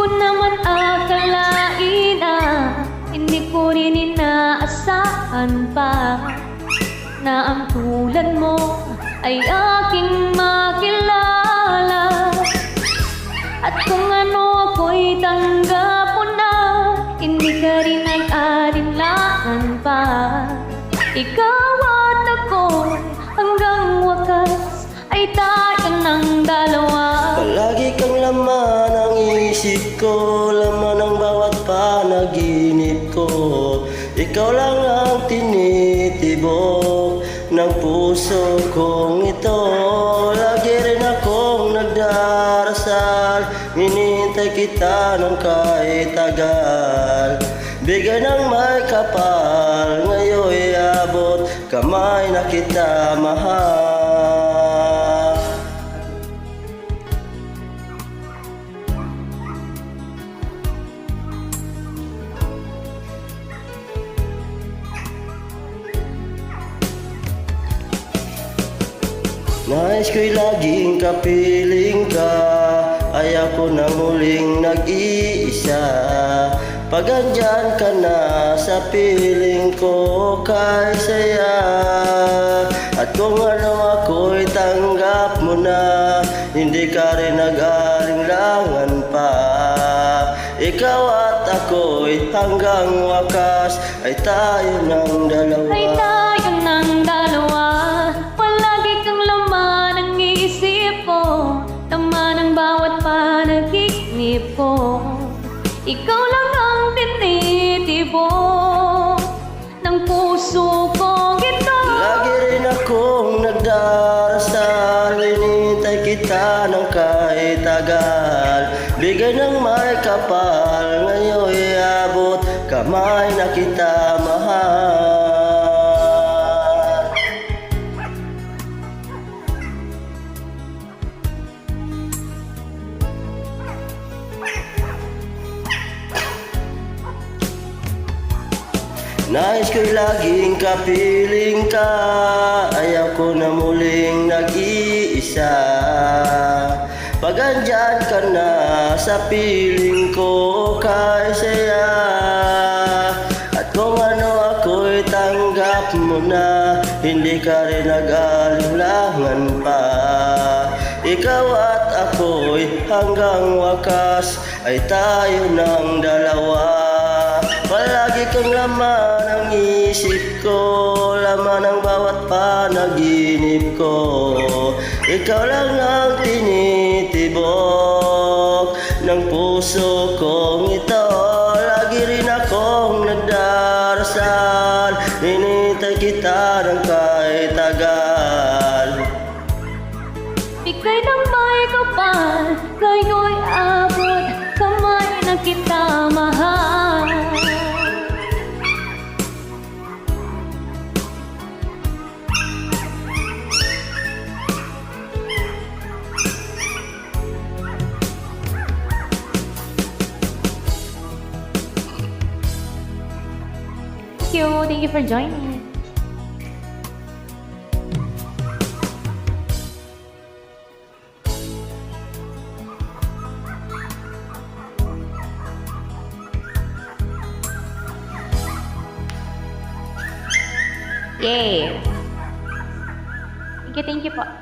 ko naman akalain na hindi ko rin inaasahan pa na ang tulad mo ay aking makilala. At kung ano ako'y tanggap mo na, hindi ka rin nag-alinlangan pa. Ikaw at ako hanggang wakas ay tayo ng dalawa. Palagi kang laman ang isip ko, laman ang bawat panaginip ko. Ikaw lang ang tinitibok ng puso kong ito. Lagi rin akong nagdarasal, hinintay kita ng kahit tagal. Bigay ng may kapal, ngayon'y abot, kamay na kita mahal. Nais ko'y laging kapiling ka, ayaw ko na muling nag-iisa. Pag andyan ka na sa piling ko kay saya. At kung ano ako'y tanggap mo na, hindi ka rin nag-alinlangan pa. Ikaw at ako'y hanggang wakas ay tayo ng dalawa. Ay tayo ng dalawa. Palagi kang laman ang isip ko, laman ang bawat panaginip ko. Ikaw lang ang tinitibok ng puso kong ito. Lagi rin akong nagdarasal, hinintay kita ng kahit tagal. Bigay ng may kapal, ngayon'y abot, kamay na kita mahal. Nais ko'y laging kapiling ka, ayaw ko na muling nag-iisa. Pag andyan ka na sa piling ko kay saya. At kung ano ako'y tanggap mo na, hindi ka rin nag-alinlangan pa. Ikaw at ako'y hanggang wakas ay tayo ng dalawa. Palagi kang laman ang isip ko, laman ang bawat panaginip ko. Ikaw lang ang tinitibok ng puso kong ito. Lagi rin akong nagdarasal, hinintay kita ng kahit tagal. Bigay ng may kapal, ngayon'y abot, kamay na kita mahal. Thank you for joining. Yay! Thank you po.